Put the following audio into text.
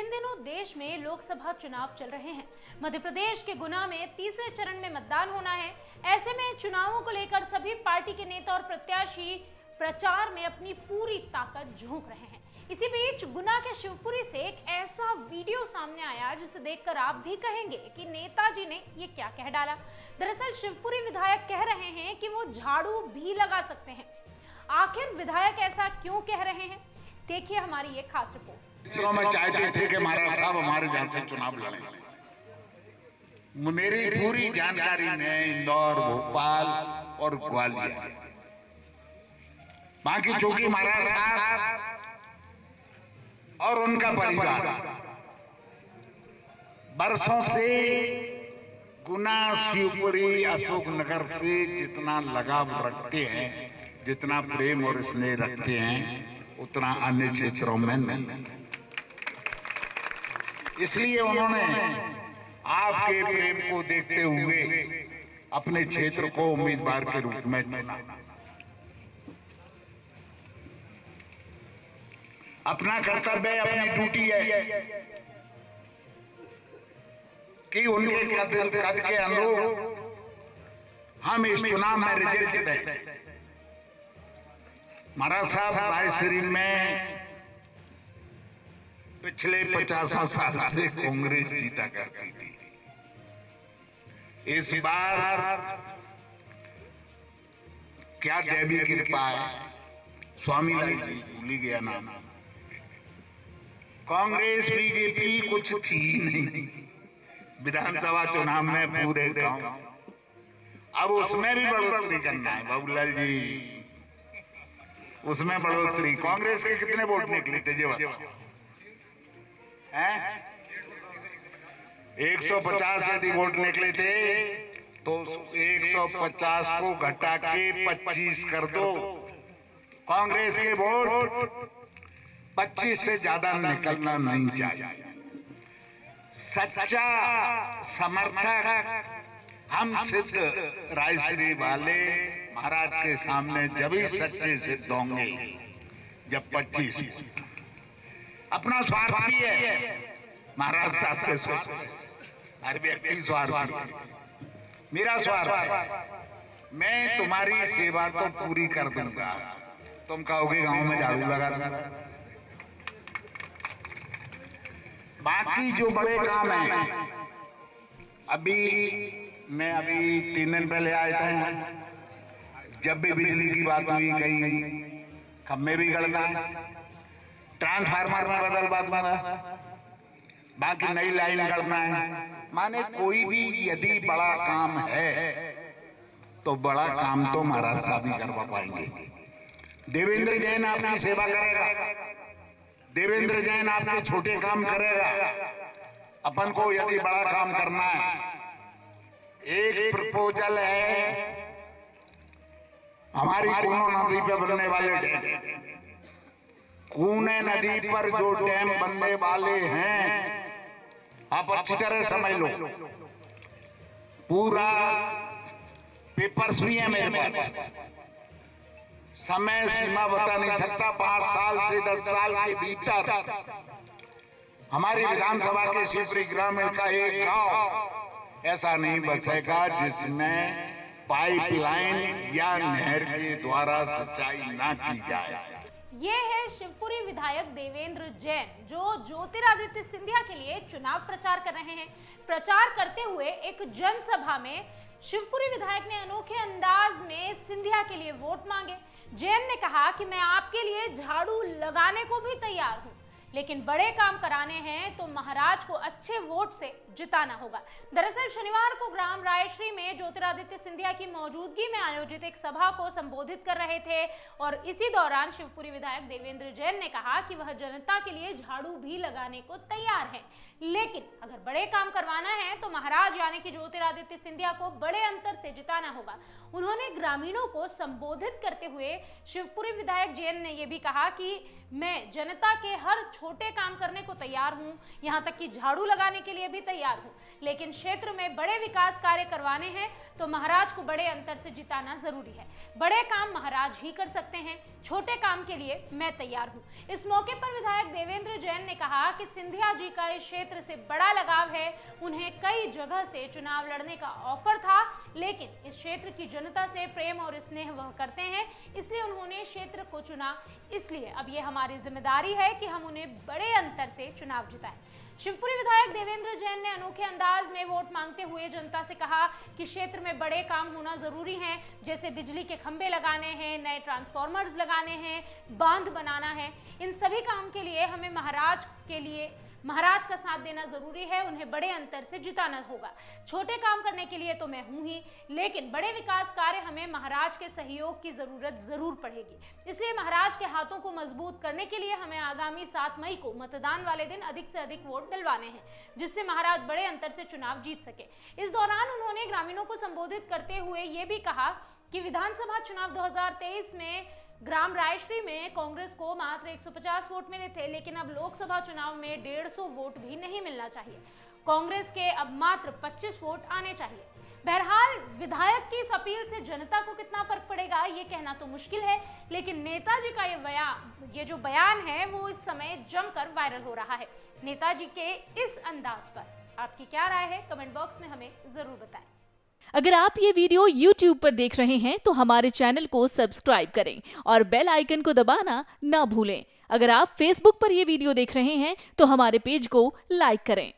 इन दिनों देश में लोकसभा चुनाव चल रहे हैं। मध्य प्रदेश के गुना में तीसरे चरण में मतदान होना है। ऐसे में चुनावों को लेकर सभी पार्टी के नेता और प्रत्याशी प्रचार में अपनी पूरी ताकत झोंक रहे हैं। इसी बीच गुना के शिवपुरी से एक ऐसा वीडियो सामने आया जिसे देखकर आप भी कहेंगे कि नेताजी ने ये क्या कह डाला। दरअसल शिवपुरी विधायक कह रहे हैं कि वो झाड़ू भी लगा सकते हैं। आखिर विधायक ऐसा क्यों कह रहे हैं, देखिए हमारी ये खास रिपोर्ट। में चाहते थे कि महाराज साहब हमारे यहाँ से चुनाव लड़ें। मेरी पूरी जानकारी में इंदौर, भोपाल और ग्वालियर, बाकी चूंकि महाराज साहब और उनका परिवार बरसों से गुना, शिवपुरी, अशोकनगर से जितना लगाव रखते हैं, जितना प्रेम और स्नेह रखते हैं, उतना अन्य क्षेत्रों में नहीं। इसलिए उन्होंने आपके प्रेम को देखते हुए अपने क्षेत्र को उम्मीदवार के रूप में चुना। अपना कर्तव्य, अपनी ड्यूटी है कि उनके कद के अनुरूप हम इस चुनाव में रिजल्ट दें। महाराज साहब रायसेन में पिछले 50 साल से कांग्रेस जीता करती थी। इस बार क्या देवी कृपा है, स्वामी जी भूली गया नाम। कांग्रेस बीजेपी कुछ थी नहीं विधानसभा चुनाव में पूरे गांव। अब उसमें भी बढ़ोतरी करना है बाबूलाल जी, उसमें बढ़ोतरी। कांग्रेस के कितने वोट निकले थे जी बताओ? 150 यदि वोट निकले थे तो 150 को घटा के 25 कर दो। कांग्रेस के वोट 25 से ज्यादा निकलना नहीं चाहिए। सच्चा समर्थक हम सिद्ध रायश्री वाले महाराज के सामने जब ही सच्चे सिद्ध होंगे जब 25। अपना स्वार्थ भी है महाराज साहब से, स्वार्थ हर व्यक्ति स्वार्थ, मेरा स्वार्थ है। मैं तुम्हारी सेवा तो पूरी कर दूंगा, तुम कहोगे गांव में झाड़ू लगा दूंगा। बाकी जो बड़े काम हैं, अभी 3 दिन पहले आए थे, जब भी बिजली की बात हुई कहीं खम्भे भी गड़ना, ट्रांसफार्मर में बदल बात बना, बाकी नई लाइन गड़ना है। माने कोई भी यदि बड़ा काम है तो बड़ा काम तो महाराज साहब ही करवा पाएंगे। देवेंद्र जैन आपकी सेवा करेगा, देवेंद्र जैन आपके छोटे काम करेगा। अपन को यदि बड़ा काम करना है, एक प्रपोजल है हमारी कूनो नदी पे बनने वाले डैम, कूने नदी पर जो डैम बनने वाले हैं, आप अच्छी तरह समझ लो। पूरा पेपर्स भी है मेरे पास, समय सीमा बता नहीं सकता। 5 साल से 10 साल के भीतर हमारी विधानसभा के शिवपुरी ग्रामीण का एक गांव ऐसा नहीं बचेगा जिसमें पाइपलाइन या नहर के द्वारा सिंचाई ना की जाए। ये है शिवपुरी विधायक देवेंद्र जैन, जो ज्योतिरादित्य सिंधिया के लिए चुनाव प्रचार कर रहे हैं। प्रचार करते हुए एक जनसभा में शिवपुरी विधायक ने अनोखे अंदाज में सिंधिया के लिए वोट मांगे। जैन ने कहा कि मैं आपके लिए झाड़ू लगाने को भी तैयार हूं, लेकिन बड़े काम कराने हैं तो महाराज को अच्छे वोट से जिताना होगा। दरअसल शनिवार को ग्राम रायश्री में ज्योतिरादित्य सिंधिया की मौजूदगी में आयोजित एक सभा को संबोधित कर रहे थे और इसी दौरान शिवपुरी विधायक देवेंद्र जैन ने कहा कि वह जनता के लिए झाड़ू भी लगाने को तैयार है, लेकिन अगर बड़े काम करवाना है तो महाराज यानी कि ज्योतिरादित्य सिंधिया को बड़े अंतर से जिताना होगा। उन्होंने ग्रामीणों को संबोधित करते हुए शिवपुरी विधायक जैन ने यह भी कहा कि मैं जनता के हर छोटे काम करने को तैयार हूं, यहां तक कि झाड़ू लगाने के लिए भी तैयार हूं, लेकिन क्षेत्र में बड़े विकास कार्य करवाने हैं तो महाराज को बड़े अंतर से जिताना जरूरी है। बड़े काम महाराज ही कर सकते हैं, छोटे काम के लिए मैं तैयार हूं। इस मौके पर विधायक देवेंद्र जैन ने कहा कि सिंधिया जी का इस क्षेत्र से बड़ा लगाव है। उन्हें कई जगह से चुनाव लड़ने का ऑफर था, लेकिन इस क्षेत्र की जनता से प्रेम और स्नेह वह करते हैं, इसलिए उन्होंने क्षेत्र को चुना। इसलिए अब ये हमारी जिम्मेदारी है कि हम उन्हें बड़े अंतर से चुनाव जिताएं। शिवपुरी विधायक देवेंद्र जैन ने अनोखे अंदाज में वोट मांगते हुए जनता से कहा कि क्षेत्र में बड़े काम होना जरूरी है, जैसे बिजली के खंभे लगाने हैं, नए ट्रांसफॉर्मर्स लगाने हैं, बांध बनाना है। इन सभी काम के लिए हमें महाराज का साथ देना जरूरी है, उन्हें बड़े अंतर से जिताना होगा। छोटे काम करने के लिए तो मैं हूं ही, लेकिन बड़े विकास कार्य हमें महाराज के सहयोग की जरूरत जरूर पड़ेगी। इसलिए महाराज के हाथों को मजबूत करने के लिए हमें आगामी 7 मई को मतदान वाले दिन अधिक से अधिक वोट डलवाने हैं, जिससे महाराज बड़े अंतर से चुनाव जीत सके। इस दौरान उन्होंने ग्रामीणों को संबोधित करते हुए ये भी कहा कि विधानसभा चुनाव 2023 में ग्राम रायश्री में कांग्रेस को मात्र 150 वोट मिले थे, लेकिन अब लोकसभा चुनाव में 150 वोट भी नहीं मिलना चाहिए। कांग्रेस के अब मात्र 25 वोट आने चाहिए। बहरहाल विधायक की इस अपील से जनता को कितना फर्क पड़ेगा ये कहना तो मुश्किल है, लेकिन नेताजी का ये जो बयान है वो इस समय जमकर वायरल हो रहा है। नेताजी के इस अंदाज पर आपकी क्या राय है, कमेंट बॉक्स में हमें जरूर बताएं। अगर आप ये वीडियो YouTube पर देख रहे हैं तो हमारे चैनल को सब्सक्राइब करें और बेल आइकन को दबाना ना भूलें। अगर आप Facebook पर ये वीडियो देख रहे हैं तो हमारे पेज को लाइक करें।